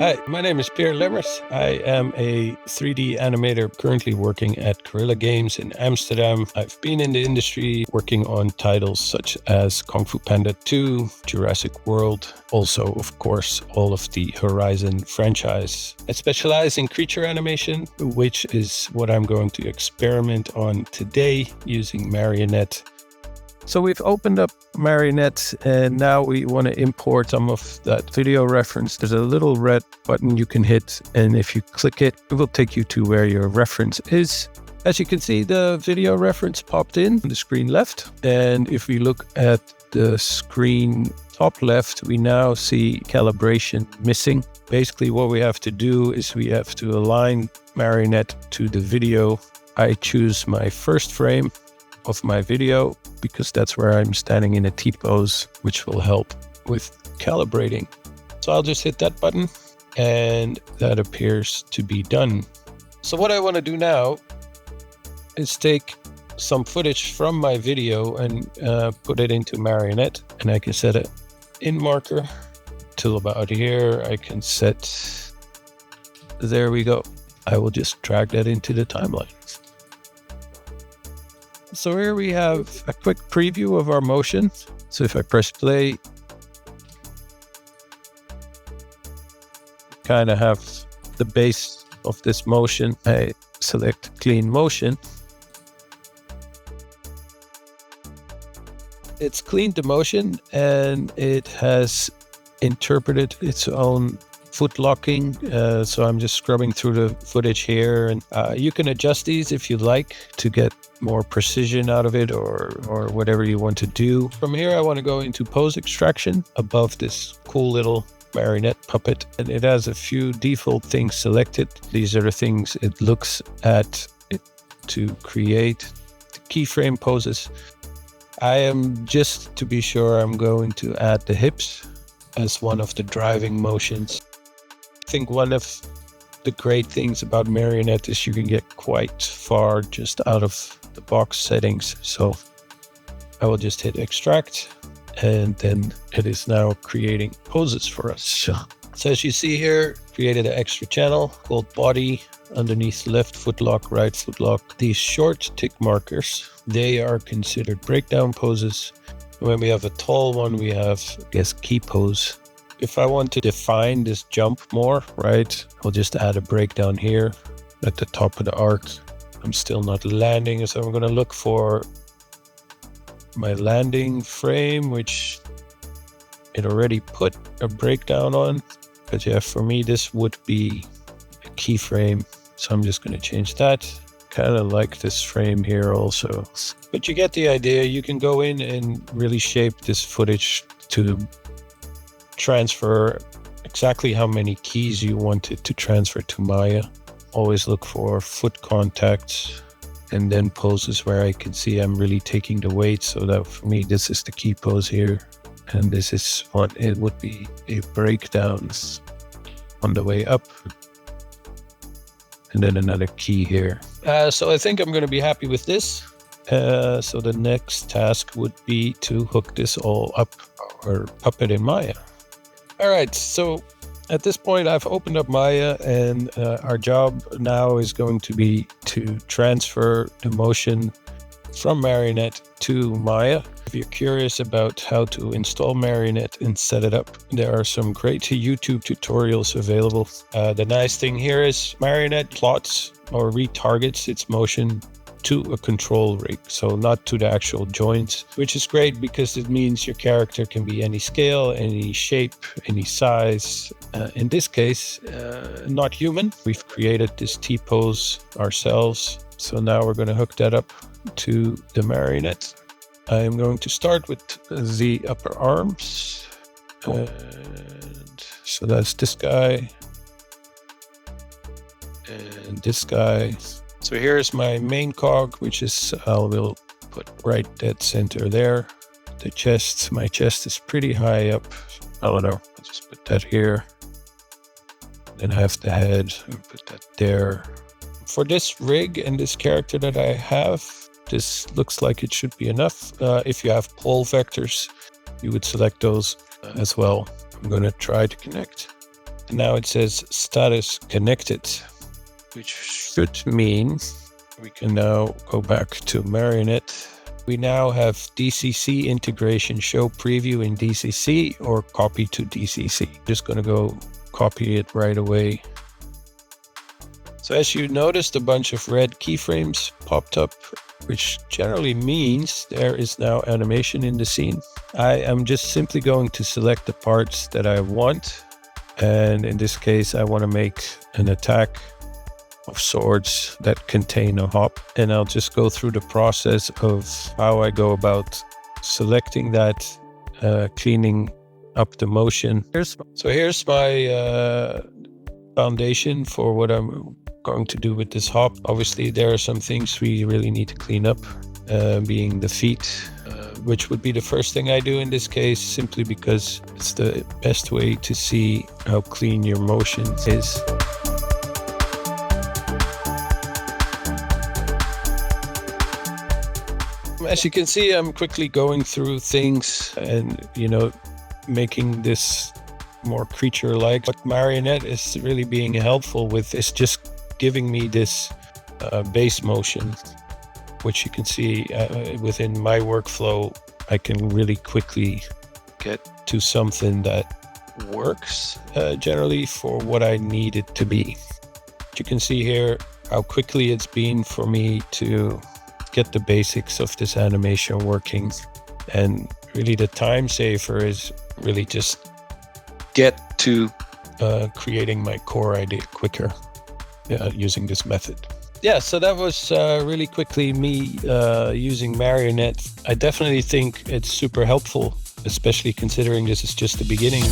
Hi, my name is Lemmers. I am a 3D animator currently working at Guerrilla Games in Amsterdam. I've been in the industry working on titles such as Kung Fu Panda 2, Jurassic World, also, of course, all of the Horizon franchise. I specialize in creature animation, which is what I'm going to experiment on today using Marionette. So we've opened up Marionette and now we want to import some of that video reference. There's a little red button you can hit, and if you click it, it will take you to where your reference is. As you can see, the video reference popped in on the screen left. And if we look at the screen top left, we now see calibration missing. Basically what we have to do is we have to align Marionette to the video. I choose my first frame of my video because that's where I'm standing in a T-pose, which will help with calibrating. So I'll just hit that button and that appears to be done. So what I want to do now is take some footage from my video and put it into Marionette, and I can set an in marker till about here. I can set, there we go. I will just drag that into the timeline. So here we have a quick preview of our motion. So if I press play, kind of have the base of this motion. I select clean motion. It's cleaned the motion and it has interpreted its own foot locking. So I'm just scrubbing through the footage here, and you can adjust these if you like to get more precision out of it or whatever you want to do. From here, I want to go into pose extraction above this cool little marionette puppet, and it has a few default things selected. These are the things it looks at to create the keyframe poses. I am, just to be sure, I'm going to add the hips as one of the driving motions. I think one of the great things about Marionette is you can get quite far just out of the box settings. So I will just hit extract, and then it is now creating poses for us. So as you see here, created an extra channel called body underneath left foot lock, right foot lock. These short tick markers, they are considered breakdown poses. When we have a tall one, we have, I guess, key pose. If I want to define this jump more, right, I'll just add a breakdown here at the top of the arc. I'm still not landing, so I'm going to look for my landing frame, which it already put a breakdown on. But yeah, for me, this would be a keyframe. So I'm just going to change that. Kind of like this frame here also. But you get the idea. You can go in and really shape this footage to transfer exactly how many keys you want it to transfer to Maya. Always look for foot contacts and then poses where I can see I'm really taking the weight. So that for me, this is the key pose here. And this is what it would be a breakdown on the way up. And then another key here. So I think I'm going to be happy with this. So the next task would be to hook this all up or puppet in Maya. All right, so at this point, I've opened up Maya, and our job now is going to be to transfer the motion from Marionette to Maya. If you're curious about how to install Marionette and set it up, there are some great YouTube tutorials available. The nice thing here is Marionette plots or retargets its motion to a control rig, so not to the actual joints, which is great because it means your character can be any scale, any shape, any size. In this case, not human. We've created this T-pose ourselves, so now we're going to hook that up to the Marionette. I'm going to start with the upper arms, and so that's this guy and this guy. So here's my main cog, which is, I will put right dead center there. The chest, my chest is pretty high up. I don't know, I'll just put that here. Then I have the head, and put that there. For this rig and this character that I have, this looks like it should be enough. If you have pole vectors, you would select those as well. I'm going to try to connect. Now it says status connected, which should mean we can now go back to Marionette. We now have DCC integration, show preview in DCC or copy to DCC. Just going to go copy it right away. So as you noticed, a bunch of red keyframes popped up, which generally means there is now animation in the scene. I am just simply going to select the parts that I want. And in this case, I want to make an attack of swords that contain a hop. And I'll just go through the process of how I go about selecting that, cleaning up the motion. So here's my foundation for what I'm going to do with this hop. Obviously, there are some things we really need to clean up, being the feet, which would be the first thing I do in this case, simply because it's the best way to see how clean your motion is. As you can see, I'm quickly going through things and, making this more creature-like. What Marionette is really being helpful with is just giving me this base motion, which you can see within my workflow. I can really quickly get to something that works generally for what I need it to be. You can see here how quickly it's been for me to get the basics of this animation working, and really the time saver is really just get to creating my core idea quicker using this method. Yeah, so that was really quickly me using Marionette. I definitely think it's super helpful, especially considering this is just the beginning.